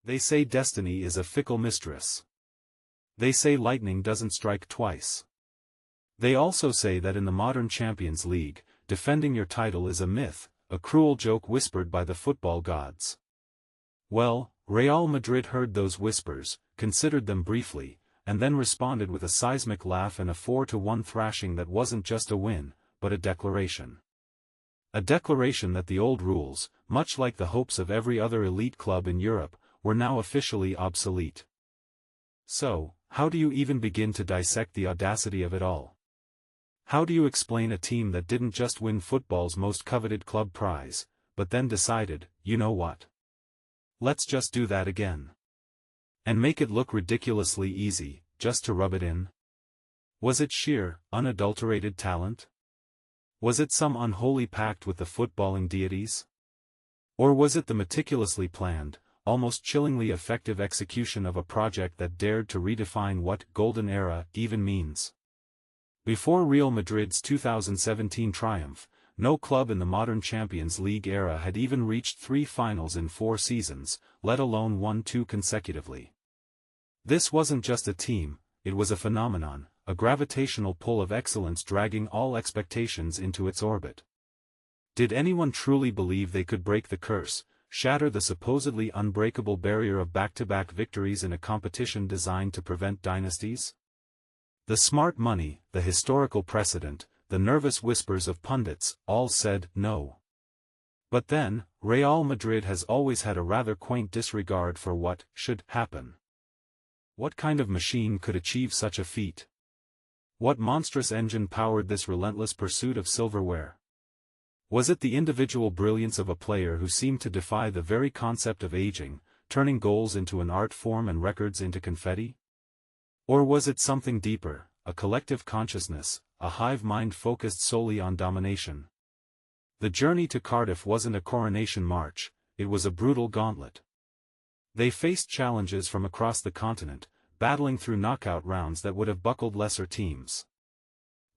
They say destiny is a fickle mistress. They say lightning doesn't strike twice. They also say that in the modern Champions League, defending your title is a myth, a cruel joke whispered by the football gods. Well, Real Madrid heard those whispers, considered them briefly, and then responded with a seismic laugh and a 4-1 thrashing that wasn't just a win, but a declaration. A declaration that the old rules, much like the hopes of every other elite club in Europe, were now officially obsolete. So, how do you even begin to dissect the audacity of it all? How do you explain a team that didn't just win football's most coveted club prize, but then decided, you know what? Let's just do that again. And make it look ridiculously easy, just to rub it in? Was it sheer, unadulterated talent? Was it some unholy pact with the footballing deities? Or was it the meticulously planned, almost chillingly effective execution of a project that dared to redefine what "golden era" even means? Before Real Madrid's 2017 triumph, no club in the modern Champions League era had even reached 3 finals in 4 seasons, let alone won 2 consecutively. This wasn't just a team, it was a phenomenon, a gravitational pull of excellence dragging all expectations into its orbit. Did anyone truly believe they could break the curse, shatter the supposedly unbreakable barrier of back-to-back victories in a competition designed to prevent dynasties? The smart money, the historical precedent, the nervous whispers of pundits, all said no. But then, Real Madrid has always had a rather quaint disregard for what should happen. What kind of machine could achieve such a feat? What monstrous engine powered this relentless pursuit of silverware? Was it the individual brilliance of a player who seemed to defy the very concept of aging, turning goals into an art form and records into confetti? Or was it something deeper, a collective consciousness, a hive mind focused solely on domination? The journey to Cardiff wasn't a coronation march, it was a brutal gauntlet. They faced challenges from across the continent, battling through knockout rounds that would have buckled lesser teams.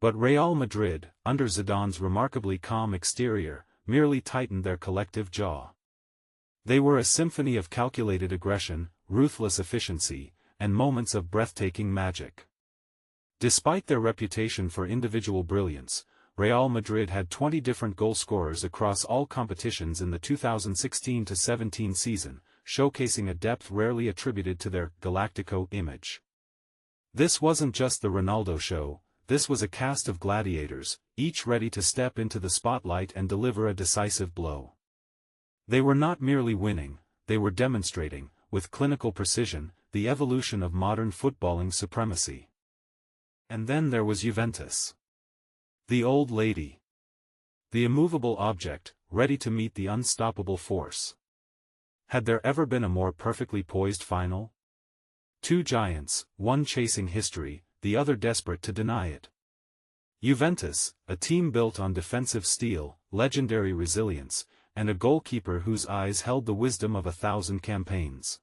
But Real Madrid, under Zidane's remarkably calm exterior, merely tightened their collective jaw. They were a symphony of calculated aggression, ruthless efficiency, and moments of breathtaking magic. Despite their reputation for individual brilliance, Real Madrid had 20 different goal scorers across all competitions in the 2016-17 season, showcasing a depth rarely attributed to their Galactico image. This wasn't just the Ronaldo show, this was a cast of gladiators, each ready to step into the spotlight and deliver a decisive blow. They were not merely winning, they were demonstrating, with clinical precision, the evolution of modern footballing supremacy. And then there was Juventus. The old lady. The immovable object, ready to meet the unstoppable force. Had there ever been a more perfectly poised final? 2 giants, one chasing history, the other desperate to deny it. Juventus, a team built on defensive steel, legendary resilience, and a goalkeeper whose eyes held the wisdom of 1,000 campaigns.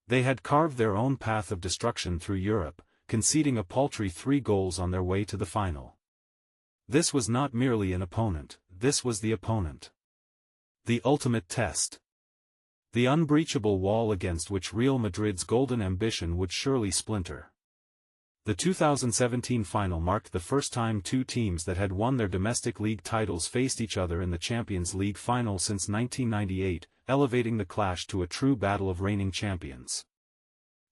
They had carved their own path of destruction through Europe, conceding a paltry 3 goals on their way to the final. This was not merely an opponent, this was the opponent. The ultimate test. The unbreachable wall against which Real Madrid's golden ambition would surely splinter. The 2017 final marked the first time 2 teams that had won their domestic league titles faced each other in the Champions League final since 1998, elevating the clash to a true battle of reigning champions.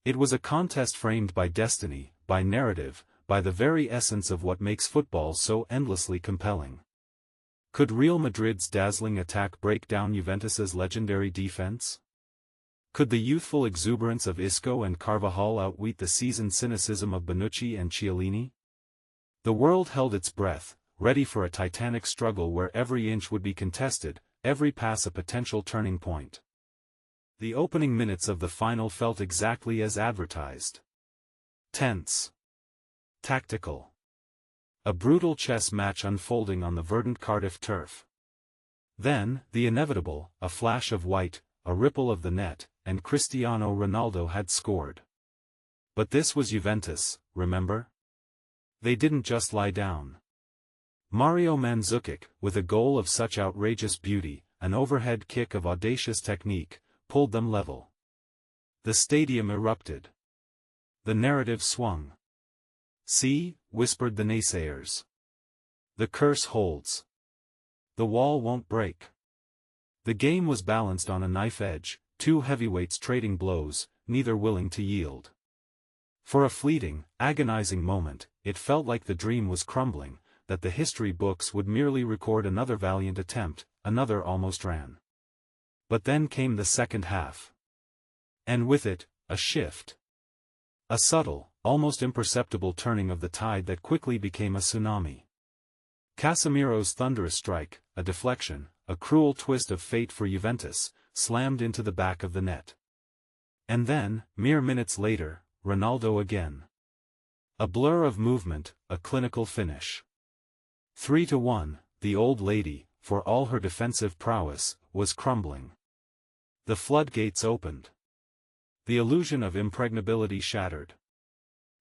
It was a contest framed by destiny, by narrative, by the very essence of what makes football so endlessly compelling. Could Real Madrid's dazzling attack break down Juventus's legendary defense? Could the youthful exuberance of Isco and Carvajal outwit the seasoned cynicism of Bonucci and Chiellini? The world held its breath, ready for a titanic struggle where every inch would be contested, every pass a potential turning point. The opening minutes of the final felt exactly as advertised. Tense. Tactical. A brutal chess match unfolding on the verdant Cardiff turf. Then, the inevitable, a flash of white, a ripple of the net, and Cristiano Ronaldo had scored. But this was Juventus, remember? They didn't just lie down. Mario Mandzukic, with a goal of such outrageous beauty, an overhead kick of audacious technique, pulled them level. The stadium erupted. The narrative swung. "See," whispered the naysayers. "The curse holds. The wall won't break." The game was balanced on a knife edge, two heavyweights trading blows, neither willing to yield. For a fleeting, agonizing moment, it felt like the dream was crumbling, that the history books would merely record another valiant attempt, another almost ran. But then came the second half. And with it, a shift. A subtle, almost imperceptible turning of the tide that quickly became a tsunami. Casemiro's thunderous strike, a deflection, a cruel twist of fate for Juventus, slammed into the back of the net. And then, mere minutes later, Ronaldo again. A blur of movement, a clinical finish. 3-1, the old lady, for all her defensive prowess, was crumbling. The floodgates opened. The illusion of impregnability shattered.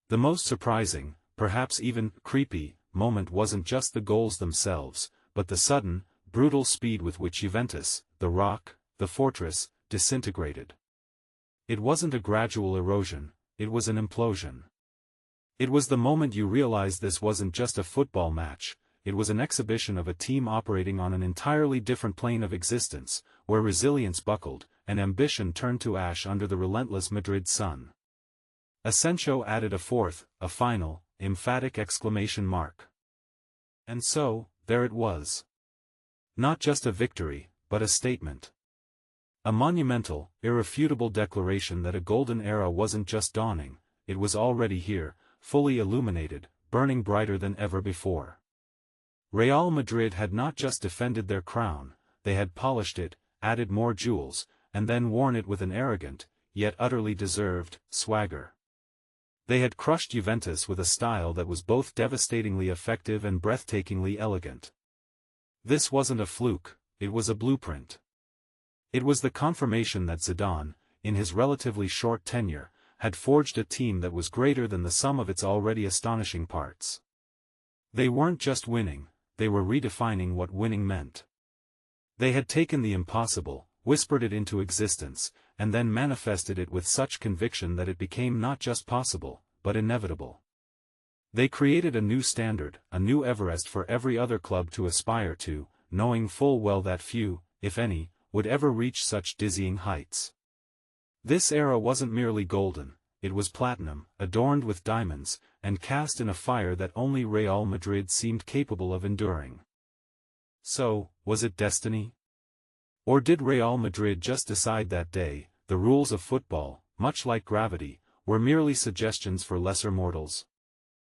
The most surprising, perhaps even creepy, moment wasn't just the goals themselves, but the sudden, brutal speed with which Juventus, the rock, the fortress, disintegrated. It wasn't a gradual erosion, it was an implosion. It was the moment you realized this wasn't just a football match, it was an exhibition of a team operating on an entirely different plane of existence, where resilience buckled, and ambition turned to ash under the relentless Madrid sun. Asensio added a fourth, a final, emphatic exclamation mark. And so, there it was. Not just a victory, but a statement. A monumental, irrefutable declaration that a golden era wasn't just dawning, it was already here, fully illuminated, burning brighter than ever before. Real Madrid had not just defended their crown, they had polished it, added more jewels, and then worn it with an arrogant, yet utterly deserved, swagger. They had crushed Juventus with a style that was both devastatingly effective and breathtakingly elegant. This wasn't a fluke, it was a blueprint. It was the confirmation that Zidane, in his relatively short tenure, had forged a team that was greater than the sum of its already astonishing parts. They weren't just winning, they were redefining what winning meant. They had taken the impossible, whispered it into existence, and then manifested it with such conviction that it became not just possible, but inevitable. They created a new standard, a new Everest for every other club to aspire to, knowing full well that few, if any, would ever reach such dizzying heights. This era wasn't merely golden, it was platinum, adorned with diamonds, and cast in a fire that only Real Madrid seemed capable of enduring. So, was it destiny? Or did Real Madrid just decide that day, the rules of football, much like gravity, were merely suggestions for lesser mortals?